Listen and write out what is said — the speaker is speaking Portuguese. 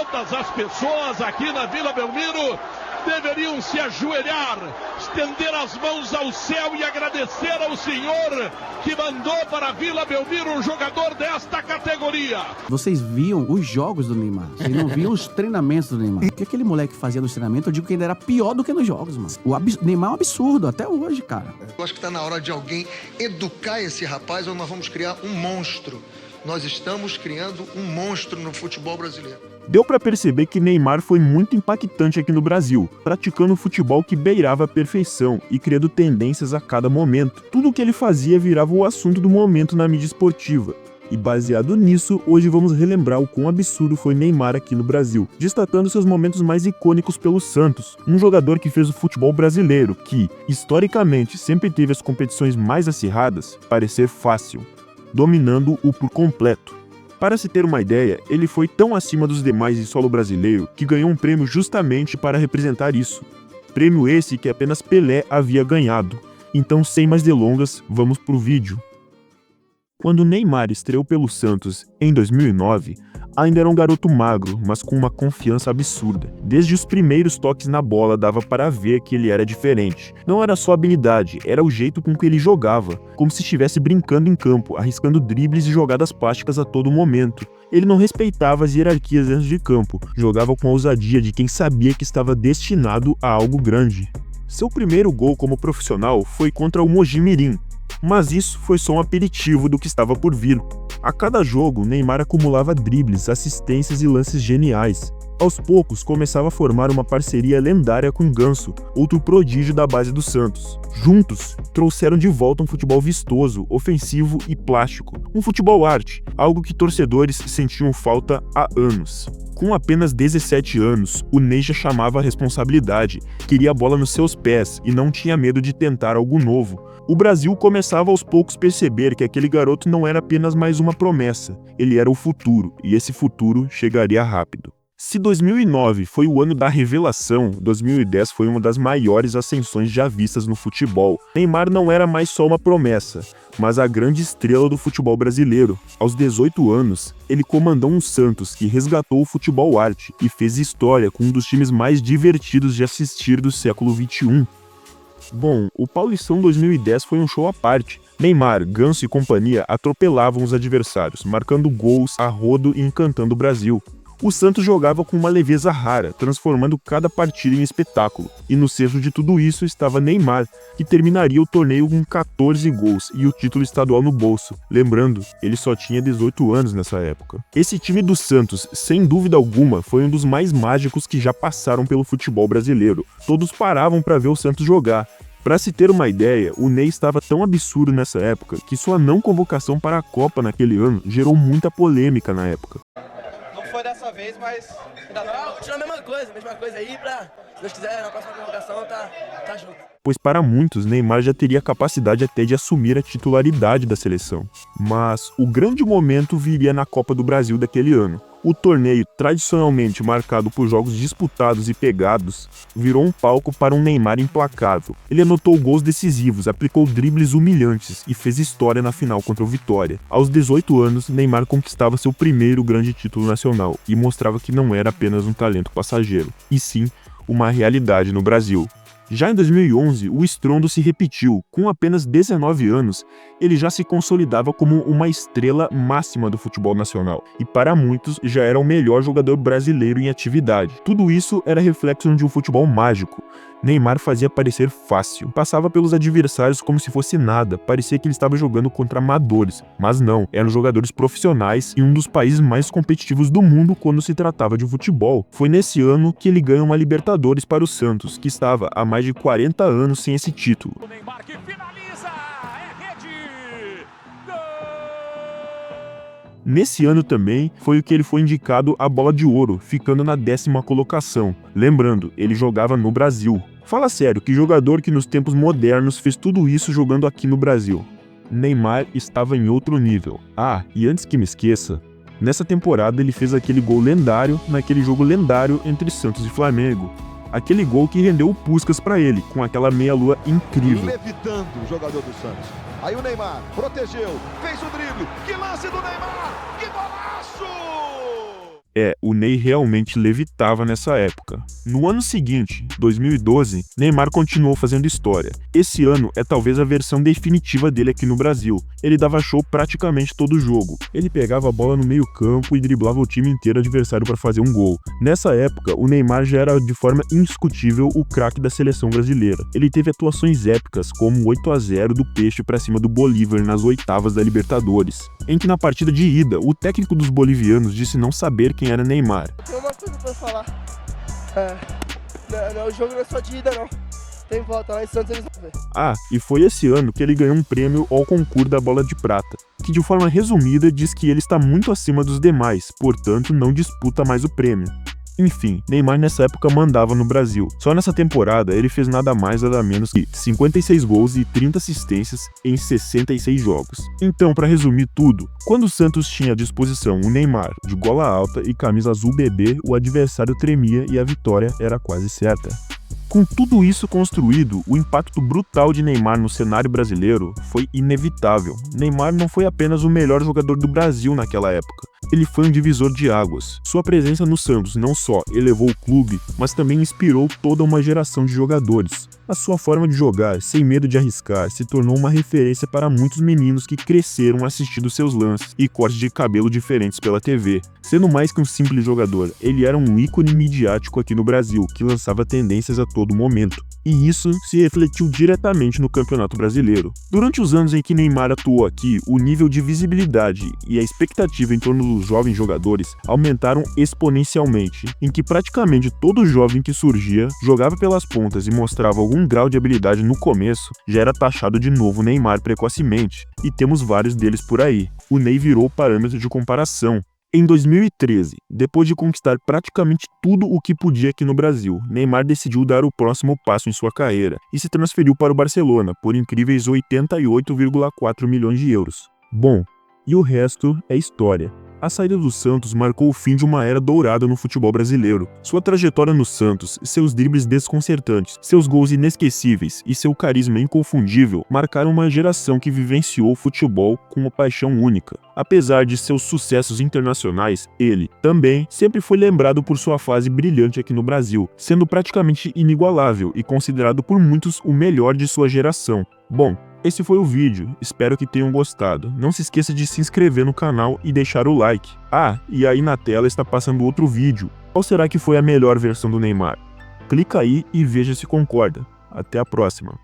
Todas as pessoas aqui na Vila Belmiro deveriam se ajoelhar, estender as mãos ao céu e agradecer ao Senhor que mandou para a Vila Belmiro um jogador desta categoria. Vocês viam os jogos do Neymar, vocês não viam os treinamentos do Neymar. O que aquele moleque fazia nos treinamentos, eu digo que ainda era pior do que nos jogos, mano. Neymar é um absurdo, até hoje, cara. Eu acho que tá na hora de alguém educar esse rapaz ou nós vamos criar um monstro. Nós estamos criando um monstro no futebol brasileiro. Deu pra perceber que Neymar foi muito impactante aqui no Brasil, praticando um futebol que beirava a perfeição e criando tendências a cada momento. Tudo o que ele fazia virava o assunto do momento na mídia esportiva. E baseado nisso, hoje vamos relembrar o quão absurdo foi Neymar aqui no Brasil, destacando seus momentos mais icônicos pelo Santos, um jogador que fez o futebol brasileiro, que, historicamente, sempre teve as competições mais acirradas, parecer fácil, dominando-o por completo. Para se ter uma ideia, ele foi tão acima dos demais em solo brasileiro que ganhou um prêmio justamente para representar isso. Prêmio esse que apenas Pelé havia ganhado. Então, sem mais delongas, vamos pro vídeo. Quando Neymar estreou pelo Santos em 2009, ainda era um garoto magro, mas com uma confiança absurda. Desde os primeiros toques na bola dava para ver que ele era diferente. Não era só habilidade, era o jeito com que ele jogava, como se estivesse brincando em campo, arriscando dribles e jogadas plásticas a todo momento. Ele não respeitava as hierarquias dentro de campo, jogava com a ousadia de quem sabia que estava destinado a algo grande. Seu primeiro gol como profissional foi contra o Mogi Mirim, mas isso foi só um aperitivo do que estava por vir. A cada jogo, Neymar acumulava dribles, assistências e lances geniais. Aos poucos, começava a formar uma parceria lendária com Ganso, outro prodígio da base do Santos. Juntos, trouxeram de volta um futebol vistoso, ofensivo e plástico. Um futebol arte, algo que torcedores sentiam falta há anos. Com apenas 17 anos, o Ney já chamava a responsabilidade, queria a bola nos seus pés e não tinha medo de tentar algo novo. O Brasil começava aos poucos a perceber que aquele garoto não era apenas mais uma promessa, ele era o futuro, e esse futuro chegaria rápido. Se 2009 foi o ano da revelação, 2010 foi uma das maiores ascensões já vistas no futebol. Neymar não era mais só uma promessa, mas a grande estrela do futebol brasileiro. Aos 18 anos, ele comandou um Santos que resgatou o futebol arte e fez história com um dos times mais divertidos de assistir do século XXI. Bom, o Paulistão 2010 foi um show à parte. Neymar, Ganso e companhia atropelavam os adversários, marcando gols a rodo e encantando o Brasil. O Santos jogava com uma leveza rara, transformando cada partida em espetáculo. E no centro de tudo isso estava Neymar, que terminaria o torneio com 14 gols e o título estadual no bolso. Lembrando, ele só tinha 18 anos nessa época. Esse time do Santos, sem dúvida alguma, foi um dos mais mágicos que já passaram pelo futebol brasileiro. Todos paravam para ver o Santos jogar. Para se ter uma ideia, o Ney estava tão absurdo nessa época que sua não convocação para a Copa naquele ano gerou muita polêmica na época. Foi dessa vez, mas ainda não, continua a mesma coisa aí, se Deus quiser, na próxima convocação tá junto. Pois para muitos, Neymar já teria capacidade até de assumir a titularidade da seleção. Mas o grande momento viria na Copa do Brasil daquele ano. O torneio, tradicionalmente marcado por jogos disputados e pegados, virou um palco para um Neymar implacável. Ele anotou gols decisivos, aplicou dribles humilhantes e fez história na final contra o Vitória. Aos 18 anos, Neymar conquistava seu primeiro grande título nacional e mostrava que não era apenas um talento passageiro, e sim uma realidade no Brasil. Já em 2011, o estrondo se repetiu. Com apenas 19 anos, ele já se consolidava como uma estrela máxima do futebol nacional, e para muitos já era o melhor jogador brasileiro em atividade. Tudo isso era reflexo de um futebol mágico. Neymar fazia parecer fácil, passava pelos adversários como se fosse nada, parecia que ele estava jogando contra amadores, mas não, eram jogadores profissionais e um dos países mais competitivos do mundo quando se tratava de futebol. Foi nesse ano que ele ganha uma Libertadores para o Santos, que estava há mais de 40 anos sem esse título. O Neymar que finaliza, é rede! Gol! Nesse ano também foi o que ele foi indicado à Bola de Ouro, ficando na 10ª colocação. Lembrando, ele jogava no Brasil. Fala sério, que jogador que nos tempos modernos fez tudo isso jogando aqui no Brasil? Neymar estava em outro nível. Ah, e antes que me esqueça, nessa temporada ele fez aquele gol lendário naquele jogo lendário entre Santos e Flamengo. Aquele gol que rendeu o Puskás para ele, com aquela meia-lua incrível. Levitando o jogador do Santos. Aí o Neymar protegeu, fez o drible. Que lance do Neymar! Que golaço! O Ney realmente levitava nessa época. No ano seguinte, 2012, Neymar continuou fazendo história. Esse ano é talvez a versão definitiva dele aqui no Brasil. Ele dava show praticamente todo jogo. Ele pegava a bola no meio-campo e driblava o time inteiro adversário para fazer um gol. Nessa época, o Neymar já era de forma indiscutível o craque da seleção brasileira. Ele teve atuações épicas, como o 8-0 do Peixe para cima do Bolívar nas oitavas da Libertadores, em que na partida de ida, o técnico dos bolivianos disse não saber quem era Neymar. Tem uma coisa pra falar. O jogo não é só de ida, não. Tem volta lá em Santos, eles vão ver. E foi esse ano que ele ganhou um prêmio ao concurso da Bola de Prata, que de forma resumida diz que ele está muito acima dos demais, portanto não disputa mais o prêmio. Enfim, Neymar nessa época mandava no Brasil. Só nessa temporada ele fez nada mais nada menos que 56 gols e 30 assistências em 66 jogos. Então, para resumir tudo, quando o Santos tinha à disposição o Neymar de gola alta e camisa azul bebê, o adversário tremia e a vitória era quase certa. Com tudo isso construído, o impacto brutal de Neymar no cenário brasileiro foi inevitável. Neymar não foi apenas o melhor jogador do Brasil naquela época, ele foi um divisor de águas. Sua presença no Santos não só elevou o clube, mas também inspirou toda uma geração de jogadores. A sua forma de jogar, sem medo de arriscar, se tornou uma referência para muitos meninos que cresceram assistindo seus lances e cortes de cabelo diferentes pela TV. Sendo mais que um simples jogador, ele era um ícone midiático aqui no Brasil, que lançava tendências a todo momento. E isso se refletiu diretamente no Campeonato Brasileiro. Durante os anos em que Neymar atuou aqui, o nível de visibilidade e a expectativa em torno dos jovens jogadores aumentaram exponencialmente, em que praticamente todo jovem que surgia, jogava pelas pontas e mostrava algum grau de habilidade no começo, já era taxado de novo Neymar precocemente, e temos vários deles por aí. O Ney virou o parâmetro de comparação. Em 2013, depois de conquistar praticamente tudo o que podia aqui no Brasil, Neymar decidiu dar o próximo passo em sua carreira e se transferiu para o Barcelona por incríveis 88,4 milhões de euros. Bom, e o resto é história. A saída do Santos marcou o fim de uma era dourada no futebol brasileiro. Sua trajetória no Santos, seus dribles desconcertantes, seus gols inesquecíveis e seu carisma inconfundível marcaram uma geração que vivenciou o futebol com uma paixão única. Apesar de seus sucessos internacionais, ele, também, sempre foi lembrado por sua fase brilhante aqui no Brasil, sendo praticamente inigualável e considerado por muitos o melhor de sua geração. Bom, esse foi o vídeo, espero que tenham gostado. Não se esqueça de se inscrever no canal e deixar o like. E aí na tela está passando outro vídeo. Qual será que foi a melhor versão do Neymar? Clica aí e veja se concorda. Até a próxima.